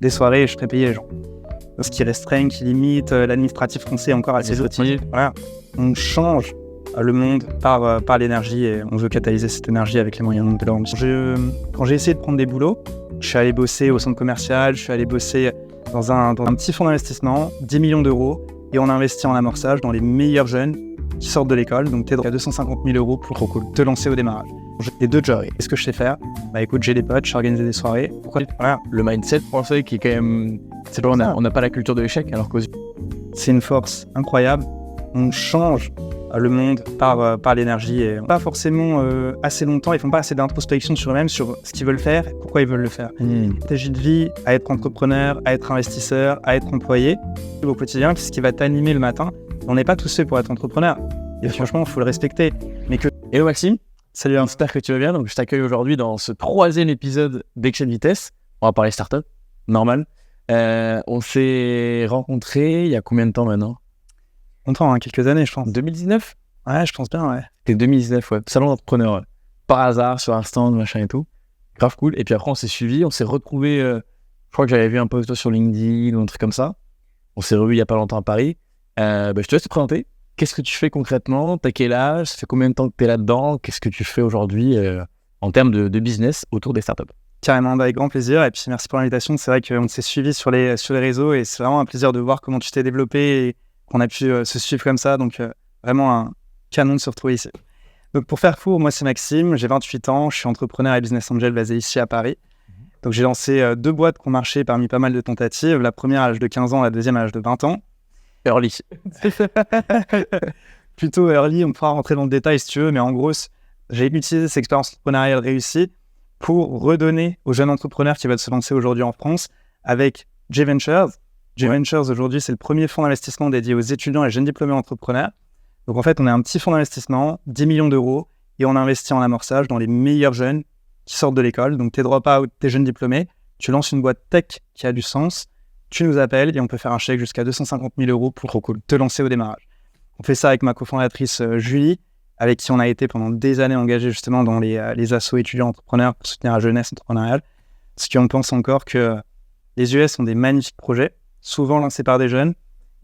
des soirées et je ferai payer les gens. Ce qui restreint, qui limite, l'administratif français encore assez outils. Voilà. On change le monde par l'énergie et on veut catalyser cette énergie avec les moyens de l'homme. Quand j'ai essayé de prendre des boulots, je suis allé bosser au centre commercial, je suis allé bosser dans un petit fonds d'investissement, 10 millions d'euros, et on a investi en amorçage dans les meilleurs jeunes qui sortent de l'école, donc tu es à 250 000 euros pour te lancer au démarrage. J'ai 2 jobs. Qu'est-ce que je sais faire ? Bah écoute, j'ai des potes, je sais organiser des soirées. Pourquoi ? Voilà. Le mindset français qui est quand même... C'est vrai, on n'a pas la culture de l'échec, alors que... C'est une force incroyable. On change le monde par l'énergie et pas forcément assez longtemps, ils font pas assez d'introspection sur eux-mêmes, sur ce qu'ils veulent faire, pourquoi ils veulent le faire. Stratégie de vie, à être entrepreneur, à être investisseur, à être employé. Au quotidien, qu'est-ce qui va t'animer le matin ? On n'est pas tous faits pour être entrepreneur. Et franchement, il faut le respecter. Hello Maxime, salut. J'espère que tu vas bien. Donc, je t'accueille aujourd'hui dans ce 3e épisode d'Action Vitesse. On va parler startup, normal. On s'est rencontrés il y a combien de temps maintenant ? Longtemps, quelques années, je pense. 2019 ? Ouais, je pense bien, ouais. C'était 2019, ouais. Salon d'entrepreneur, ouais. Par hasard, sur un stand, machin et tout. Grave cool. Et puis après, on s'est suivis, on s'est retrouvés. Je crois que j'avais vu un post sur LinkedIn ou un truc comme ça. On s'est revus il y a pas longtemps à Paris. Je te laisse te présenter. Qu'est-ce que tu fais concrètement ? T'as quel âge ? Ça fait combien de temps que t'es là-dedans ? Qu'est-ce que tu fais aujourd'hui en termes de business autour des startups ? Carrément, avec grand plaisir. Et puis merci pour l'invitation. C'est vrai qu'on s'est suivis sur les réseaux et c'est vraiment un plaisir de voir comment tu t'es développé et qu'on a pu se suivre comme ça. Donc vraiment un canon de se retrouver ici. Donc pour faire court, moi c'est Maxime, j'ai 28 ans, je suis entrepreneur et business angel basé ici à Paris. Donc j'ai lancé 2 boîtes qui ont marché parmi pas mal de tentatives. La première à l'âge de 15 ans, la deuxième à l'âge de 20 ans. Early. Plutôt early, on pourra rentrer dans le détail si tu veux, mais en gros, j'ai utilisé cette expérience entrepreneuriale réussie pour redonner aux jeunes entrepreneurs qui veulent se lancer aujourd'hui en France avec J-Ventures. J-Ventures, aujourd'hui, c'est le premier fonds d'investissement dédié aux étudiants et jeunes diplômés entrepreneurs. Donc en fait, on est un petit fonds d'investissement, 10 millions d'euros, et on investit en amorçage dans les meilleurs jeunes qui sortent de l'école. Donc tes dropout, tes jeunes diplômés, tu lances une boîte tech qui a du sens, tu nous appelles et on peut faire un chèque jusqu'à 250 000 euros pour te lancer au démarrage. On fait ça avec ma cofondatrice Julie, avec qui on a été pendant des années engagés justement dans les assos étudiants entrepreneurs pour soutenir la jeunesse entrepreneuriale. Parce qu'on pense encore que les US ont des magnifiques projets, souvent lancés par des jeunes.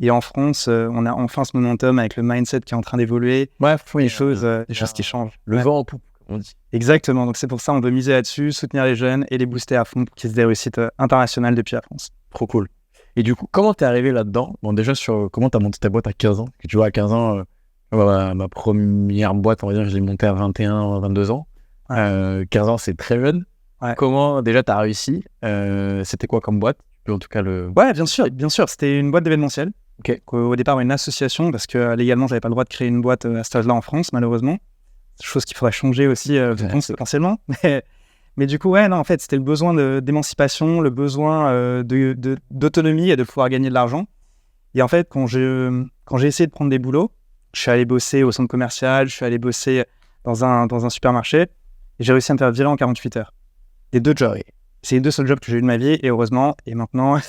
Et en France, on a enfin ce momentum avec le mindset qui est en train d'évoluer. Ouais, des choses qui changent. Le vent en poupe, comme on dit. Exactement. Donc c'est pour ça qu'on veut miser là-dessus, soutenir les jeunes et les booster à fond pour qu'ils aient des réussites internationales depuis la France. Trop cool. Et du coup, comment t'es arrivé là-dedans ? Bon, déjà, comment t'as monté ta boîte à 15 ans ? Que tu vois, à 15 ans, ma première boîte, on va dire, je l'ai montée à 21, 22 ans. 15 ans, c'est très jeune. Ouais. Comment, déjà, t'as réussi ? C'était quoi comme boîte ? En tout cas, Ouais, bien sûr. C'était une boîte d'événementiel. Ok. Au départ, une association, parce que légalement, j'avais pas le droit de créer une boîte à cet âge-là en France, malheureusement. Chose qu'il faudrait changer aussi, potentiellement. Mais du coup, ouais, non, en fait, c'était le besoin d'émancipation, le besoin d'autonomie et de pouvoir gagner de l'argent. Et en fait, quand j'ai essayé de prendre des boulots, je suis allé bosser au centre commercial, je suis allé bosser dans un supermarché, et j'ai réussi à me faire virer en 48 heures. Les 2 jobs. C'est les 2 seuls jobs que j'ai eu de ma vie, et heureusement, et maintenant,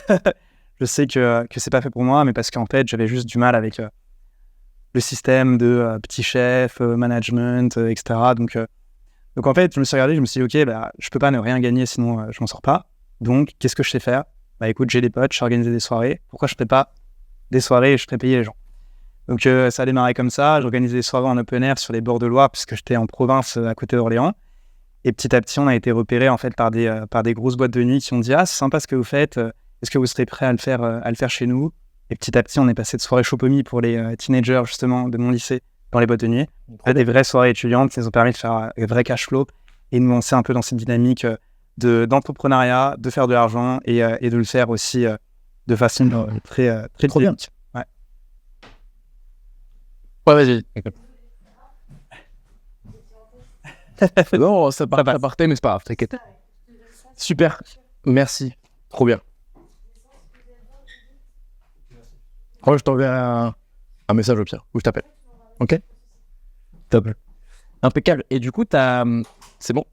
je sais que c'est pas fait pour moi, mais parce qu'en fait, j'avais juste du mal avec le système de petit chef, management, etc. Donc en fait, je me suis regardé, je me suis dit, ok, je peux pas ne rien gagner, sinon je m'en sors pas. Donc, qu'est-ce que je sais faire ? Bah écoute, j'ai des potes, je sais organiser des soirées. Pourquoi je ferais pas des soirées et je ferais payer les gens ? Donc ça a démarré comme ça. J'organisais des soirées en open air sur les bords de Loire, puisque j'étais en province à côté d'Orléans. Et petit à petit, on a été repéré en fait par des grosses boîtes de nuit qui ont dit, ah, c'est sympa ce que vous faites. Est-ce que vous serez prêt à le faire chez nous ? Et petit à petit, on est passé de soirées Chopomi pour les teenagers justement de mon lycée dans les boîtes de nuit à des vraies soirées étudiantes qui nous ont permis de faire un vrai cash flow et de nous lancer un peu dans cette dynamique d'entrepreneuriat, de faire de l'argent et de le faire aussi de façon très trop bien. Ouais. Ouais, vas-y. Non, ça partait, mais c'est pas grave, t'inquiète. Super, merci, trop bien. Je t'enverrai un message au pire, ou je t'appelle. Ok ? Top. Impeccable. Et du coup, c'est bon ?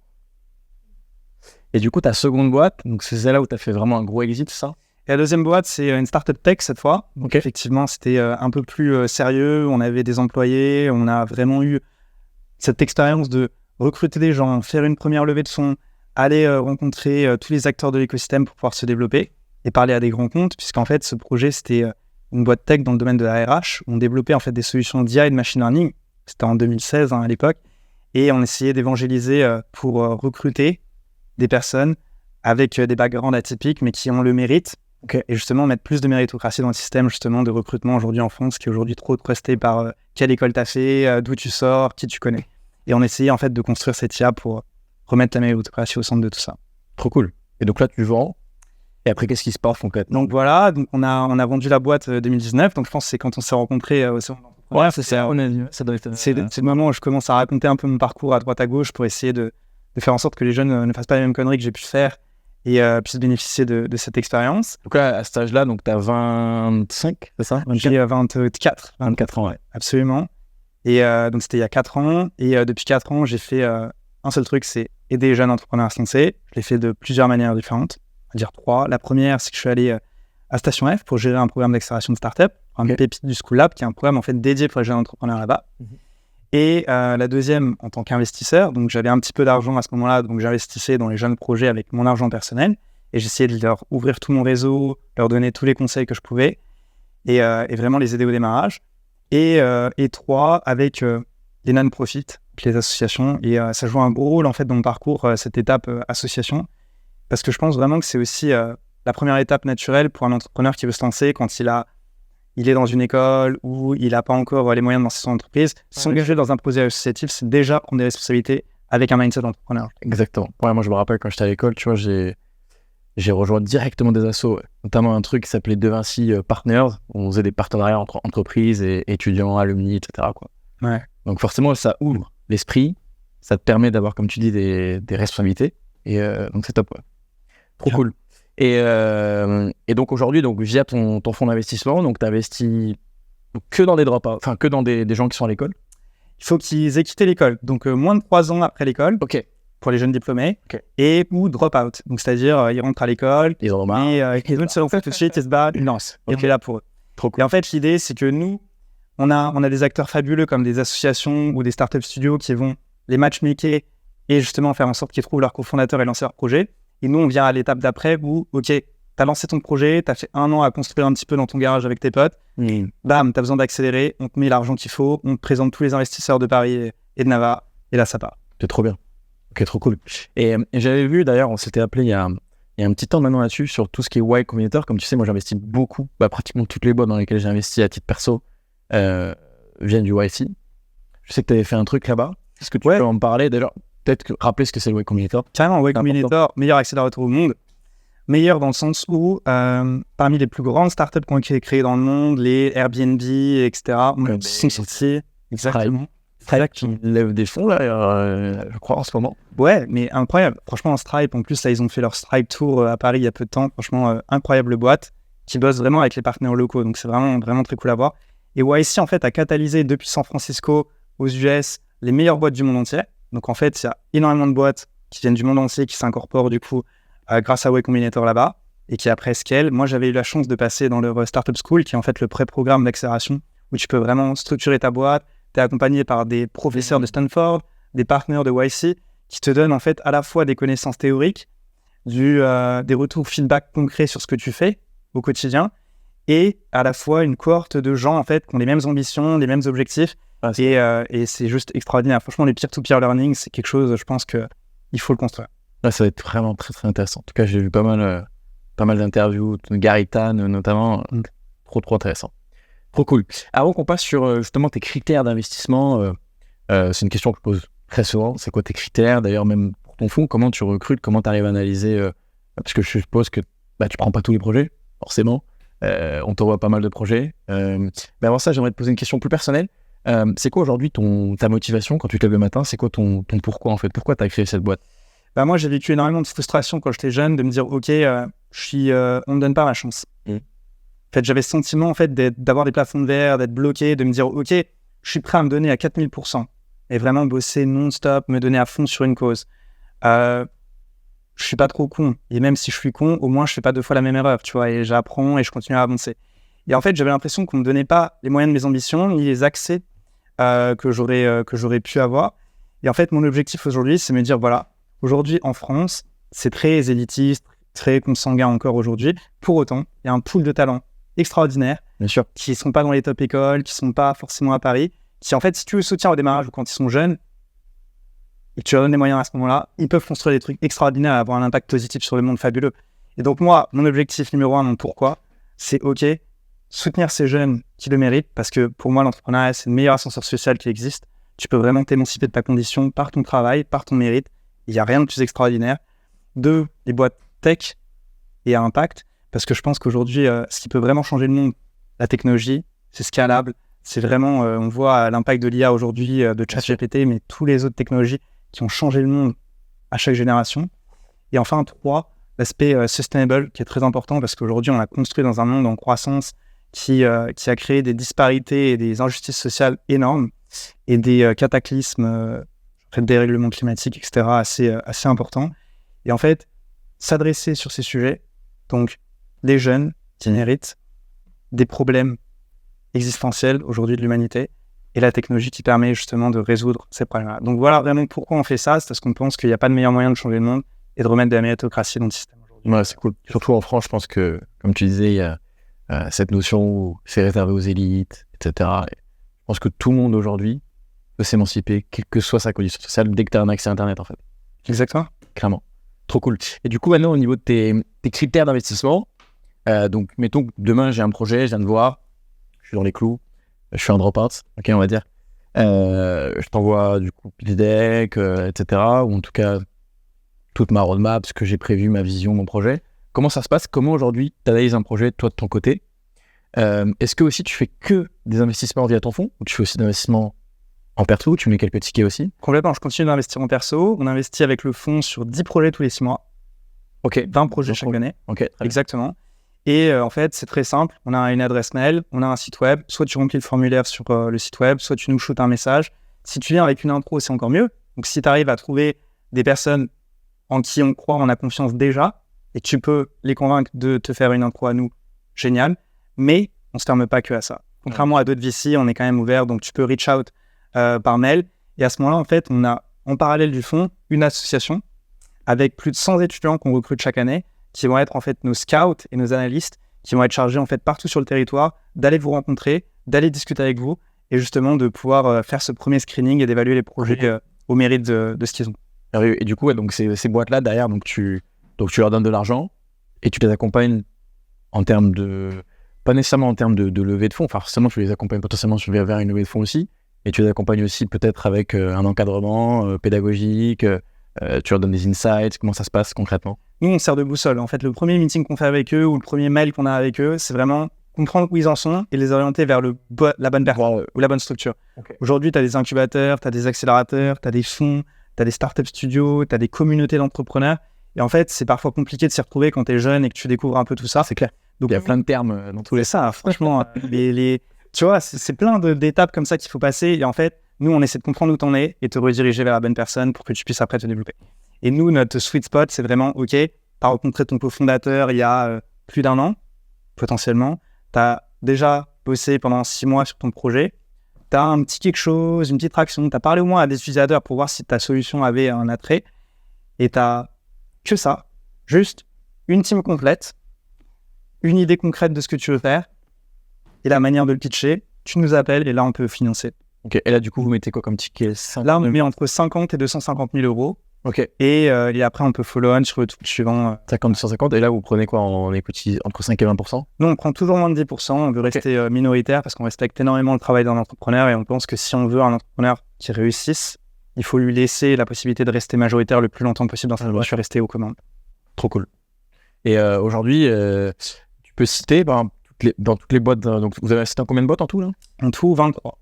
Et du coup, ta seconde boîte, donc c'est celle-là où tu as fait vraiment un gros exit, c'est ça ? Et la deuxième boîte, c'est une startup tech cette fois. Donc effectivement, c'était un peu plus sérieux. On avait des employés. On a vraiment eu cette expérience de recruter des gens, faire une première levée de fonds, aller rencontrer tous les acteurs de l'écosystème pour pouvoir se développer. et parler à des grands comptes, puisqu'en fait, ce projet, c'était une boîte tech dans le domaine de la RH. On développait en fait des solutions d'IA et de machine learning. C'était en 2016 à l'époque. Et on essayait d'évangéliser pour recruter des personnes avec des backgrounds atypiques, mais qui ont le mérite. Et justement, mettre plus de méritocratie dans le système justement de recrutement aujourd'hui en France, qui est aujourd'hui trop trusté par quelle école t'as fait, d'où tu sors, qui tu connais. Et on essayait en fait de construire cette IA pour remettre la méritocratie au centre de tout ça. Trop cool. Et donc là, tu vends. Et après, qu'est-ce qui se passe concrètement? Donc voilà, donc on a vendu la boîte 2019. Donc je pense que c'est quand on s'est rencontrés au salon d'entrepreneurs. Ouais, c'est ça. On a dit, ça doit être. C'est le moment où je commence à raconter un peu mon parcours à droite à gauche pour essayer de faire en sorte que les jeunes ne fassent pas les mêmes conneries que j'ai pu faire et puissent bénéficier de cette expérience. Donc là, à cet âge-là, donc tu as 25, c'est ça? J'ai 24 ans, ouais. Absolument. Et donc c'était il y a 4 ans. Et depuis 4 ans, j'ai fait un seul truc, c'est aider les jeunes entrepreneurs à se lancer. Je l'ai fait de plusieurs manières différentes. On va dire 3. La première, c'est que je suis allé à Station F pour gérer un programme d'accélération de start-up, un pépite du School Lab, qui est un programme en fait dédié pour les jeunes entrepreneurs là-bas. Et la deuxième, en tant qu'investisseur, donc j'avais un petit peu d'argent à ce moment-là, donc j'investissais dans les jeunes projets avec mon argent personnel et j'essayais de leur ouvrir tout mon réseau, leur donner tous les conseils que je pouvais et vraiment les aider au démarrage. Et 3, avec les non-profits, les associations, et ça joue un gros rôle en fait dans mon parcours, cette étape association, parce que je pense vraiment que c'est aussi la première étape naturelle pour un entrepreneur qui veut se lancer quand il est dans une école où il n'a pas encore les moyens de lancer son entreprise. S'engager dans un projet associatif, c'est déjà prendre des responsabilités avec un mindset d'entrepreneur. Exactement. Ouais, moi, je me rappelle quand j'étais à l'école, tu vois, j'ai rejoint directement des assos, notamment un truc qui s'appelait De Vinci Partners. On faisait des partenariats entre entreprises et étudiants, alumni, etc., quoi. Ouais. Donc forcément, ça ouvre l'esprit, ça te permet d'avoir, comme tu dis, des responsabilités. Et donc c'est top, quoi. Trop cool. Et donc aujourd'hui, donc, via ton fonds d'investissement, donc tu investis que dans des dropouts, enfin que dans des gens qui sont à l'école. Il faut qu'ils aient quitté l'école, donc moins de 3 ans après l'école, pour les jeunes diplômés, et ou drop-out, donc c'est-à-dire ils rentrent à l'école, ils ont marre, et ils se fait tout de suite, ils se battent, ils lancent, et on est là pour eux. Trop cool. Et en fait, l'idée, c'est que nous, on a des acteurs fabuleux comme des associations ou des startup studios qui vont les matchmaker et justement faire en sorte qu'ils trouvent leur cofondateur et lancer leur projet. Et nous, on vient à l'étape d'après où, OK, t'as lancé ton projet, t'as fait 1 an à construire un petit peu dans ton garage avec tes potes, bam, t'as besoin d'accélérer, on te met l'argent qu'il faut, on te présente tous les investisseurs de Paris et de Navarre, et là, ça part. C'est trop bien. Ok, trop cool. Et j'avais vu, d'ailleurs, on s'était appelé il y a un petit temps maintenant là-dessus, sur tout ce qui est Y Combinator. Comme tu sais, moi, j'investis beaucoup, pratiquement toutes les boîtes dans lesquelles j'ai investi à titre perso viennent du YC. Je sais que tu avais fait un truc là-bas. Est-ce que tu peux en parler déjà? Peut-être rappeler ce que c'est le Y Combinator. Carrément, Y Combinator, meilleur accélérateur au monde. Meilleur dans le sens où, parmi les plus grandes startups qui ont été créées dans le monde, les Airbnb, etc., sont sortis. Exactement. Stripe qui lève des fonds, là, je crois, en ce moment. Ouais, mais incroyable. Franchement, Stripe, en plus, là, ils ont fait leur Stripe Tour à Paris il y a peu de temps. Franchement, incroyable boîte qui bosse vraiment avec les partenaires locaux. Donc, c'est vraiment, vraiment très cool à voir. Et YC, en fait, a catalysé depuis San Francisco aux US les meilleures boîtes du monde entier. Donc, en fait, il y a énormément de boîtes qui viennent du monde entier, qui s'incorporent, du coup, grâce à Y Combinator là-bas et qui après scale. Moi, j'avais eu la chance de passer dans leur Startup School, qui est en fait le pré-programme d'accélération où tu peux vraiment structurer ta boîte. Tu es accompagné par des professeurs de Stanford, des partenaires de YC qui te donnent en fait à la fois des connaissances théoriques, des retours feedback concrets sur ce que tu fais au quotidien et à la fois une cohorte de gens en fait qui ont les mêmes ambitions, les mêmes objectifs et c'est juste extraordinaire. Franchement, les peer-to-peer learning, c'est quelque chose, je pense qu'il faut le construire. Là, ça va être vraiment très très intéressant. En tout cas, j'ai vu pas mal d'interviews, de Gary Tan notamment, trop intéressant. Trop cool. Avant qu'on passe sur justement tes critères d'investissement, c'est une question que je pose très souvent. C'est quoi tes critères? D'ailleurs, même pour ton fonds, comment tu recrutes? Comment tu arrives à analyser parce que je suppose que tu prends pas tous les projets, forcément. On t'envoie pas mal de projets. Mais avant ça, j'aimerais te poser une question plus personnelle. C'est quoi aujourd'hui ta motivation quand tu te lèves le matin? C'est quoi ton pourquoi en fait? Pourquoi tu as créé cette boîte? Moi, j'ai vécu énormément de frustration quand j'étais jeune de me dire OK, on me donne pas ma chance. En fait, j'avais ce sentiment en fait d'avoir des plafonds de verre, d'être bloqué, de me dire OK, je suis prêt à me donner à 4000% et vraiment bosser non-stop, me donner à fond sur une cause. Je suis pas trop con et même si je suis con, au moins je fais pas 2 fois la même erreur, tu vois, et j'apprends et je continue à avancer. Et en fait, j'avais l'impression qu'on me donnait pas les moyens de mes ambitions ni les accès que j'aurais pu avoir. Et en fait, mon objectif aujourd'hui, c'est me dire voilà, aujourd'hui en France, c'est très élitiste, très consanguin encore aujourd'hui. Pour autant, il y a un pool de talents extraordinaires Bien sûr. qui ne sont pas dans les top écoles, qui ne sont pas forcément à Paris, qui en fait, si tu le soutiens au démarrage ou quand ils sont jeunes, et que tu leur donnes les moyens à ce moment-là, ils peuvent construire des trucs extraordinaires et avoir un impact positif sur le monde fabuleux. Et donc moi, mon objectif numéro 1, mon pourquoi, c'est OK, soutenir ces jeunes qui le méritent, parce que pour moi, l'entrepreneuriat, c'est le meilleur ascenseur social qui existe. Tu peux vraiment t'émanciper de ta condition par ton travail, par ton mérite. Il n'y a rien de plus extraordinaire. 2, les boîtes tech et à impact, parce que je pense qu'aujourd'hui, ce qui peut vraiment changer le monde, la technologie, c'est scalable. C'est vraiment, on voit l'impact de l'IA aujourd'hui, de ChatGPT, mais tous les autres technologies qui ont changé le monde à chaque génération. Et enfin, 3, l'aspect sustainable, qui est très important, parce qu'aujourd'hui, on a construit dans un monde en croissance qui a créé des disparités et des injustices sociales énormes, et des cataclysmes, des dérèglements climatiques, etc., assez importants. Et en fait, s'adresser sur ces sujets, donc les jeunes qui méritent des problèmes existentiels aujourd'hui de l'humanité, et la technologie qui permet justement de résoudre ces problèmes-là. Donc voilà vraiment pourquoi on fait ça, c'est parce qu'on pense qu'il n'y a pas de meilleur moyen de changer le monde et de remettre de la méritocratie dans le système aujourd'hui. Ouais, c'est cool. Surtout en France, je pense que, comme tu disais, il y a cette notion où c'est réservé aux élites, etc. Et je pense que tout le monde aujourd'hui peut s'émanciper, quelle que soit sa condition sociale, dès que tu as un accès à Internet, en fait. Exactement. Clairement. Trop cool. Et du coup, maintenant, au niveau de tes critères d'investissement, donc, mettons que demain, j'ai un projet, je viens de voir, je suis dans les clous, je suis un drop-out, ok, on va dire. Je t'envoie du coup pitch deck, etc. Ou en tout cas, toute ma roadmap, ce que j'ai prévu, ma vision, mon projet. Comment ça se passe? Comment aujourd'hui tu analyses un projet, toi, de ton côté? Est-ce que aussi tu fais que des investissements via ton fonds ou tu fais aussi des investissements en perso? Tu mets quelques tickets aussi? Complètement, je continue d'investir en perso. On investit avec le fonds sur 10 projets tous les 6 mois. Ok. 20 projets chaque année. Ok, très bien. Exactement. Et en fait, c'est très simple. On a une adresse mail, on a un site web. Soit tu remplis le formulaire sur le site web, soit tu nous shootes un message. Si tu viens avec une intro, c'est encore mieux. Donc, si tu arrives à trouver des personnes en qui on croit, on a confiance déjà, et tu peux les convaincre de te faire une intro à nous, génial. Mais on ne se ferme pas que à ça. Contrairement à d'autres VC, on est quand même ouvert. Donc, tu peux reach out par mail. Et à ce moment-là, en fait, on a en parallèle du fonds une association avec plus de 100 étudiants qu'on recrute chaque année, qui vont être en fait nos scouts et nos analystes, qui vont être chargés en fait partout sur le territoire, d'aller vous rencontrer, d'aller discuter avec vous, et justement de pouvoir faire ce premier screening et d'évaluer les projets au mérite de ce qu'ils ont. Et du coup, ouais, donc ces boîtes-là, derrière, donc tu leur donnes de l'argent et tu les accompagnes en termes de... Pas nécessairement en termes de levée de fonds, enfin forcément tu les accompagnes potentiellement vers une levée de fonds aussi, et tu les accompagnes aussi peut-être avec un encadrement pédagogique, tu leur donnes des insights, comment ça se passe concrètement? Nous, on sert de boussole. En fait, le premier meeting qu'on fait avec eux ou le premier mail qu'on a avec eux, c'est vraiment comprendre où ils en sont et les orienter vers la bonne personne ou la bonne structure. Okay. Aujourd'hui, tu as des incubateurs, tu as des accélérateurs, tu as des fonds, tu as des startup studios, tu as des communautés d'entrepreneurs. Et en fait, c'est parfois compliqué de s'y retrouver quand tu es jeune et que tu découvres un peu tout ça. C'est clair. Donc, il y a plein de termes dans tous les sens. Franchement, tu vois, c'est plein d'étapes comme ça qu'il faut passer. Et en fait, nous, on essaie de comprendre où tu en es et te rediriger vers la bonne personne pour que tu puisses après te développer. Et nous, notre sweet spot, c'est vraiment, OK, tu as rencontré ton cofondateur il y a plus d'1 an, potentiellement. Tu as déjà bossé pendant 6 mois sur ton projet. Tu as un petit quelque chose, une petite traction. Tu as parlé au moins à des utilisateurs pour voir si ta solution avait un attrait. Et tu n'as que ça. Juste une team complète, une idée concrète de ce que tu veux faire et la manière de le pitcher. Tu nous appelles et là, on peut financer. Ok. Et là, du coup, vous mettez quoi comme ticket? Là, on met entre 50 et 250 000 euros. Ok. Et après, on peut follow-on sur le truc suivant. 50, 250. Et là, vous prenez quoi en equity? Entre 5 et 20%? Nous, on prend toujours moins de 10%. On veut rester minoritaire parce qu'on respecte énormément le travail d'un entrepreneur et on pense que si on veut un entrepreneur qui réussisse, il faut lui laisser la possibilité de rester majoritaire le plus longtemps possible dans sa voie. Je suis resté aux commandes. Trop cool. Et aujourd'hui, tu peux citer dans toutes les boîtes. Donc, vous avez cité combien de boîtes en tout là? En tout, 23.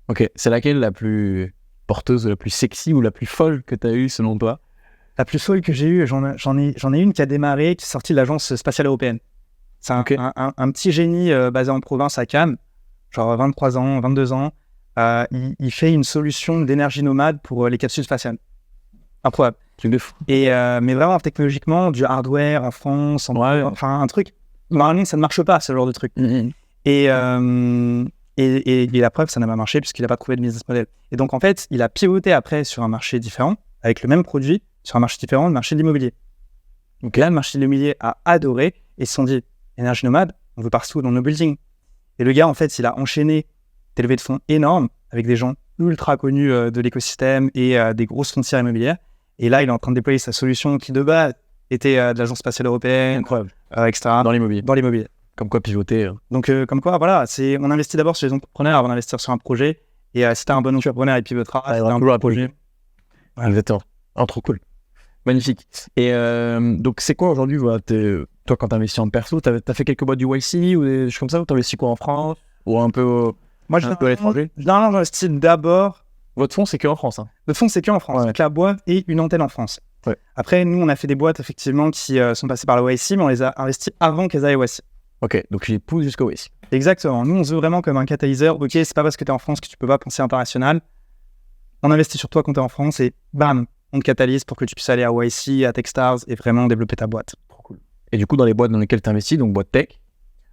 Ok. C'est laquelle la plus porteuse, la plus sexy ou la plus folle que tu as eue selon toi? La plus folle que j'ai eue, j'en ai une qui a démarré, qui est sortie de l'Agence spatiale européenne. C'est un petit génie basé en province à Cannes, genre 23 ans, 22 ans. Il fait une solution d'énergie nomade pour les capsules spatiales. Incroyable. Truc de fou. Mais vraiment, technologiquement, du hardware en France, enfin un truc. Normalement, ça ne marche pas, ce genre de truc. Mm-hmm. Et la preuve, ça n'a pas marché puisqu'il n'a pas trouvé de business model. Et donc, en fait, il a pivoté après sur un marché différent, avec le même produit, sur un marché différent, le marché de l'immobilier. Donc là, le marché de l'immobilier a adoré et ils se sont dit, énergie nomade, on veut partout dans nos buildings. Et le gars, en fait, il a enchaîné des levées de fonds énormes avec des gens ultra connus de l'écosystème et des grosses foncières immobilières. Et là, il est en train de déployer sa solution qui, de base, était de l'Agence spatiale européenne, Incroyable. etc. Dans l'immobilier. Dans l'immobilier. Comme quoi pivoter. Donc, comme quoi, voilà, on investit d'abord sur les entrepreneurs avant d'investir sur un projet. Et si tu as un bon entrepreneur, il pivotera. Il y aura toujours un projet. Ouais. Exactement. Trop cool. Magnifique. Et donc, c'est quoi aujourd'hui, voilà, toi, quand tu investis en perso, tu as fait quelques boîtes du YC ou des choses comme ça, ou tu investis quoi en France ou un peu, moi, un peu à l'étranger? Généralement, j'investis d'abord. Votre fonds, c'est que en France. Hein. Le fonds, c'est que en France. Ouais. Donc, la boîte et une antenne en France. Ouais. Après, nous, on a fait des boîtes, effectivement, qui sont passées par le YC, mais on les a investies avant qu'elles aillent au YC. Ok, donc je les pousse jusqu'au YC. Exactement. Nous, on se veut vraiment comme un catalyseur. Ok, c'est pas parce que tu es en France que tu peux pas penser international. On investit sur toi quand tu es en France et bam, on te catalyse pour que tu puisses aller à YC, à Techstars et vraiment développer ta boîte. Trop cool. Et du coup, dans les boîtes dans lesquelles tu investis, donc boîte tech,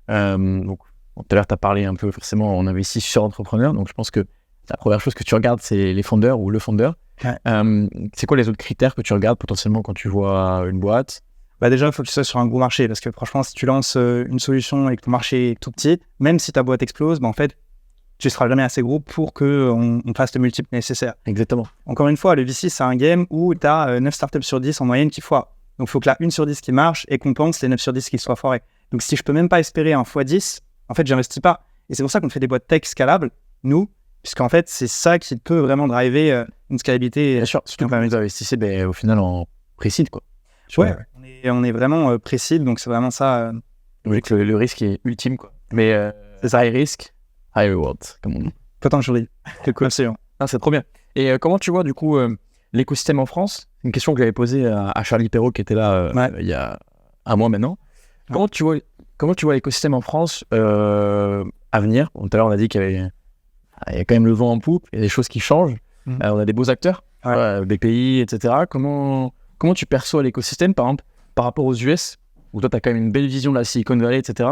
donc tout à l'heure, tu as parlé un peu, forcément, on investit sur entrepreneurs. Donc je pense que la première chose que tu regardes, c'est les fondeurs ou le fondeur. Ouais. C'est quoi les autres critères que tu regardes potentiellement quand tu vois une boîte? Bah déjà, il faut que tu sois sur un gros marché parce que franchement, si tu lances une solution et que ton marché est tout petit, même si ta boîte explose, bah en fait, tu ne seras jamais assez gros pour qu'on fasse le multiple nécessaire. Exactement. Encore une fois, le VC, c'est un game où tu as 9 startups sur 10 en moyenne qui foirent. Donc, il faut que la 1 sur 10 qui marche et compense les 9 sur 10 qui soient foirés. Donc, si je peux même pas espérer un x10, en fait, j'investis pas. Et c'est pour ça qu'on fait des boîtes tech scalables, nous, puisqu'en fait, c'est ça qui peut vraiment driver une scalabilité. Bien sûr, surtout quand vous investissez au final en précide, quoi. Ouais, on est vraiment précis, donc c'est vraiment ça. Le risque est ultime, quoi. Mais c'est ça, high risk, high reward, comme on dit. Pourtant, joli. C'est cool, c'est trop bien. Et comment tu vois, du coup, l'écosystème en France? Une question que j'avais posée à Charlie Perrault, qui était là il y a un mois maintenant. Ouais. Comment tu vois l'écosystème en France à venir? Tout à l'heure, on a dit qu'il y a quand même le vent en poupe, il y a des choses qui changent. On a des beaux acteurs, BPI, etc. Comment tu perçois l'écosystème, par exemple, par rapport aux US, où toi, tu as quand même une belle vision de la Silicon Valley, etc.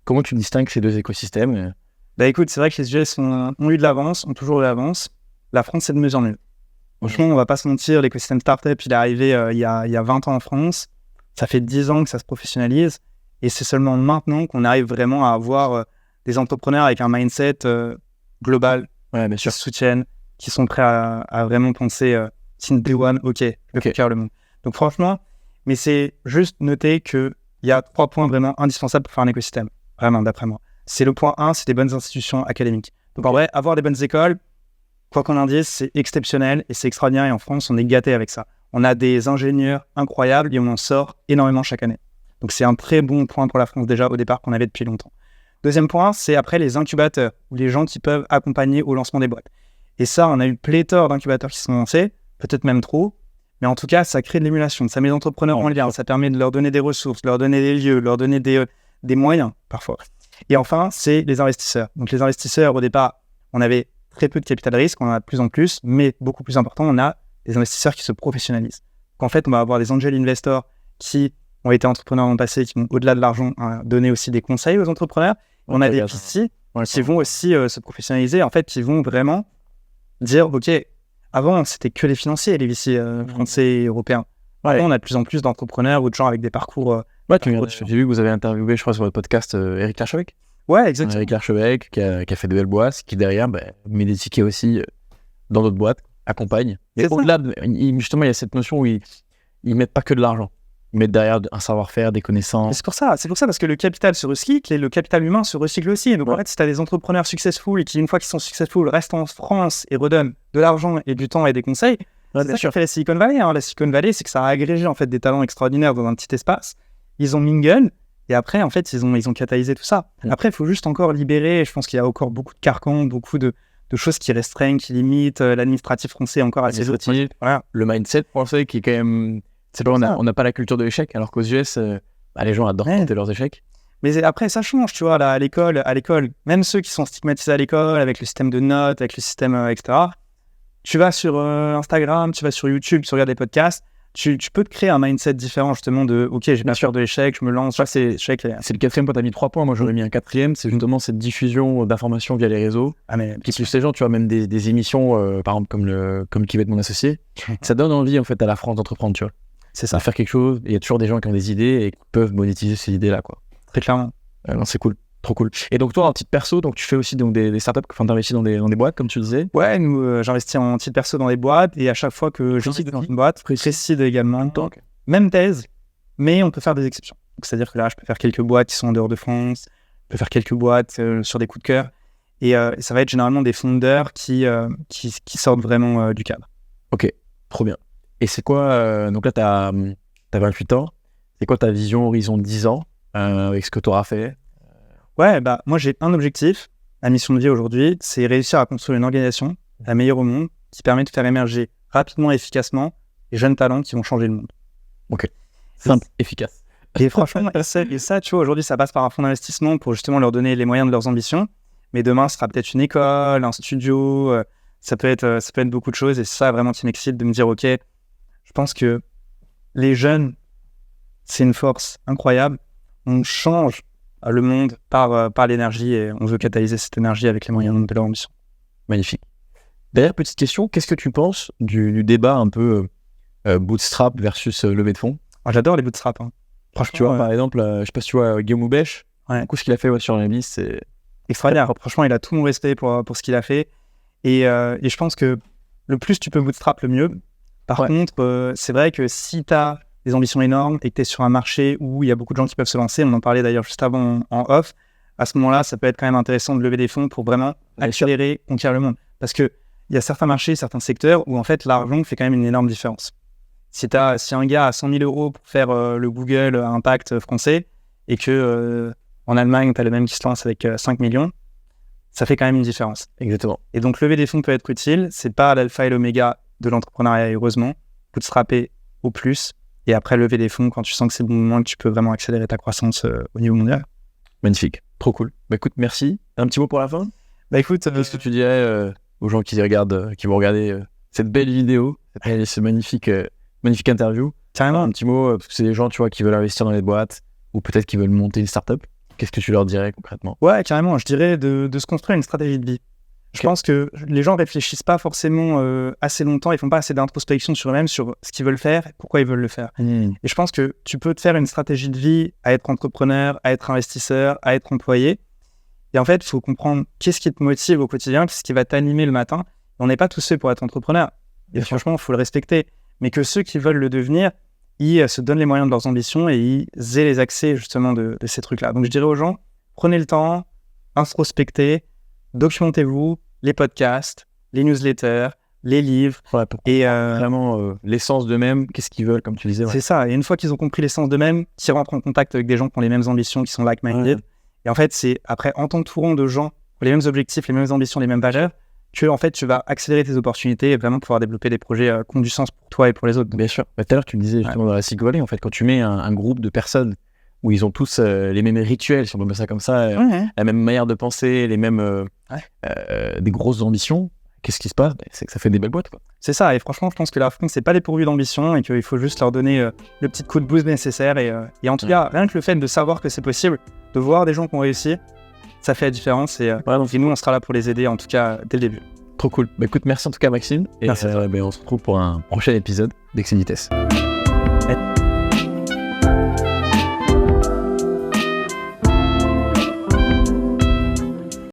Comment tu distingues ces deux écosystèmes? Bah écoute, c'est vrai que les US ont eu de l'avance, ont toujours eu de l'avance. La France, c'est de mieux en mieux. Franchement, on va pas se mentir, l'écosystème startup, il est arrivé il y a 20 ans en France. Ça fait 10 ans que ça se professionnalise. Et c'est seulement maintenant qu'on arrive vraiment à avoir des entrepreneurs avec un mindset global, qui se soutiennent, qui sont prêts à vraiment penser since day one, ok, je vais faire le monde. Donc franchement, mais c'est juste noter qu'il y a 3 points vraiment indispensables pour faire un écosystème, vraiment d'après moi. C'est le point 1, c'est des bonnes institutions académiques. Donc en vrai, avoir des bonnes écoles, quoi qu'on en dise, c'est exceptionnel et c'est extraordinaire. Et en France, on est gâté avec ça. On a des ingénieurs incroyables et on en sort énormément chaque année. Donc c'est un très bon point pour la France déjà au départ qu'on avait depuis longtemps. Deuxième point, c'est après les incubateurs ou les gens qui peuvent accompagner au lancement des boîtes. Et ça, on a eu pléthore d'incubateurs qui sont lancés, peut-être même trop, mais en tout cas, ça crée de l'émulation, ça met les entrepreneurs en lien, ça permet de leur donner des ressources, de leur donner des lieux, de leur donner des moyens parfois. Et enfin, c'est les investisseurs. Donc les investisseurs, au départ, on avait très peu de capital risque, on en a de plus en plus, mais beaucoup plus important, on a des investisseurs qui se professionnalisent. Donc en fait, on va avoir des angel investors qui ont été entrepreneurs dans le passé, qui vont au-delà de l'argent donner aussi des conseils aux entrepreneurs. On a des VC qui vont aussi se professionnaliser, en fait, qui vont vraiment dire, ok, avant, c'était que les financiers, les VC français et européens. Maintenant, on a de plus en plus d'entrepreneurs ou de gens avec des parcours... j'ai vu que vous avez interviewé, je crois, sur votre podcast, Eric Larchevêque. Ouais, exactement. Eric Larchevêque, qui a fait de belles boîtes, qui derrière met des tickets aussi dans d'autres boîtes, accompagne. Et au-delà, justement, il y a cette notion où ils mettent pas que de l'argent. Ils mettent derrière un savoir-faire, des connaissances. C'est pour ça parce que le capital se recycle et le capital humain se recycle aussi. Donc en fait, si tu as des entrepreneurs successful et qui, une fois qu'ils sont successful, restent en France et redonnent de l'argent et du temps et des conseils, c'est ça qui fait la Silicon Valley. La Silicon Valley, c'est que ça a agrégé en fait des talents extraordinaires dans un petit espace. Ils ont mingle et après, en fait, ils ont catalysé tout ça. Après, il faut juste encore libérer. Je pense qu'il y a encore beaucoup de carcans, beaucoup de choses qui restreignent, qui limitent. L'administratif français encore assez petit. Voilà. Le mindset français qui est quand même... on n'a pas la culture de l'échec, alors qu'aux US, les gens adorent compter leurs échecs. Mais après, ça change, tu vois, là, à l'école, même ceux qui sont stigmatisés à l'école, avec le système de notes, avec le système, etc., tu vas sur Instagram, tu vas sur YouTube, tu regardes des podcasts, tu peux te créer un mindset différent, justement, de « Ok, j'ai bien peur de l'échec, je me lance. » C'est le 4e point, tu as mis 3 points, moi j'aurais mis un 4e, c'est justement cette diffusion d'informations via les réseaux, qui pousse les gens, tu vois, même des émissions, par exemple, comme qui va être mon associé, ça donne envie, en fait, à la France d'entreprendre, tu vois. C'est ça. à faire quelque chose. Il y a toujours des gens qui ont des idées et qui peuvent monétiser ces idées-là, quoi. Très clairement. Non, c'est cool. Trop cool. Et donc, toi, en titre perso, donc, tu fais aussi donc, des startups, enfin, t'investis dans des boîtes, comme tu disais. Ouais, nous, j'investis en titre perso dans des boîtes et à chaque fois que j'investis dans une boîte, précise également. Donc, Même thèse, mais on peut faire des exceptions. Donc, c'est-à-dire que là, je peux faire quelques boîtes qui sont en dehors de France, je peux faire quelques boîtes sur des coups de cœur. Et ça va être généralement des founders qui sortent vraiment du cadre. ok, trop bien. Et c'est quoi, donc là, t'as 28 ans. C'est quoi ta vision horizon 10 ans avec ce que tu auras fait? Ouais, bah, moi, j'ai un objectif. La mission de vie aujourd'hui, c'est réussir à construire une organisation, la meilleure au monde, qui permet de faire émerger rapidement et efficacement les jeunes talents qui vont changer le monde. Ok, simple, efficace. Et franchement, et ça, tu vois, aujourd'hui, ça passe par un fonds d'investissement pour justement leur donner les moyens de leurs ambitions. Mais demain, ce sera peut-être une école, un studio, ça peut être beaucoup de choses. Et c'est ça vraiment qui m'excite de me dire, ok, je pense que les jeunes, c'est une force incroyable. On change le monde par l'énergie et on veut catalyser cette énergie avec les moyens de leur ambition. Magnifique. D'ailleurs, petite question, qu'est-ce que tu penses du débat un peu bootstrap versus levée de fonds? J'adore les bootstraps. Hein. Franchement, Tu vois, par exemple, je sais pas si tu vois Guillaume Houbèche, du coup, ce qu'il a fait sur Airbnb, c'est extraordinaire. Franchement, il a tout mon respect pour ce qu'il a fait. Et je pense que le plus tu peux bootstrap, le mieux. Par contre, c'est vrai que si tu as des ambitions énormes et que tu es sur un marché où il y a beaucoup de gens qui peuvent se lancer, on en parlait d'ailleurs juste avant en off, à ce moment-là, ça peut être quand même intéressant de lever des fonds pour vraiment accélérer, conquérir le monde. Parce qu'il y a certains marchés, certains secteurs où en fait l'argent fait quand même une énorme différence. Si un gars a 100 000 euros pour faire le Google Impact français et que en Allemagne, tu as le même qui se lance avec 5 millions, ça fait quand même une différence. Exactement. Et donc, lever des fonds peut être utile. C'est pas l'alpha et l'oméga de l'entrepreneuriat, heureusement. Bootstrapper au plus. Et après, lever des fonds quand tu sens que c'est le bon moment, que tu peux vraiment accélérer ta croissance au niveau mondial. Magnifique. Trop cool. Bah écoute, merci. Un petit mot pour la fin? Bah écoute, qu'est-ce que tu dirais aux gens qui vont regarder cette belle vidéo, ce magnifique interview? Carrément. Un petit mot, parce que c'est des gens, tu vois, qui veulent investir dans les boîtes ou peut-être qui veulent monter une startup. Qu'est-ce que tu leur dirais concrètement? Ouais, carrément. Je dirais de se construire une stratégie de vie. Je pense que les gens réfléchissent pas forcément assez longtemps, ils font pas assez d'introspection sur eux-mêmes, sur ce qu'ils veulent faire, pourquoi ils veulent le faire. Et je pense que tu peux te faire une stratégie de vie à être entrepreneur, à être investisseur, à être employé. Et en fait, il faut comprendre qu'est-ce qui te motive au quotidien, qu'est-ce qui va t'animer le matin. On n'est pas tous faits pour être entrepreneur. Et franchement, il faut le respecter. Mais que ceux qui veulent le devenir, ils se donnent les moyens de leurs ambitions et ils aient les accès justement de ces trucs-là. Donc je dirais aux gens, prenez le temps, introspectez, documentez-vous, les podcasts, les newsletters, les livres. Et vraiment l'essence d'eux-mêmes, qu'est-ce qu'ils veulent, comme tu disais. C'est ça. Et une fois qu'ils ont compris l'essence d'eux-mêmes, qu'ils rentrent en contact avec des gens qui ont les mêmes ambitions, qui sont like-minded. Et en fait, c'est après, en t'entourant de gens qui ont les mêmes objectifs, les mêmes ambitions, les mêmes valeurs, que en fait, tu vas accélérer tes opportunités et vraiment pouvoir développer des projets qui ont du sens pour toi et pour les autres. Bien sûr. Tout à l'heure, tu me disais justement dans la Silicon Valley, en fait, quand tu mets un groupe de personnes où ils ont tous les mêmes rituels, si on peut mettre ça comme ça, la même manière de penser, les mêmes des grosses ambitions, qu'est-ce qui se passe? C'est que ça fait des belles boîtes, quoi. C'est ça, et franchement, je pense que la France, c'est pas dépourvu d'ambition et qu'il faut juste leur donner le petit coup de boost nécessaire. Et en tout cas, rien que le fait de savoir que c'est possible, de voir des gens qui ont réussi, ça fait la différence. Et nous, on sera là pour les aider, en tout cas, dès le début. Trop cool. Bah écoute, merci en tout cas, Maxime. Et on se retrouve pour un prochain épisode d'Excès Vitesse.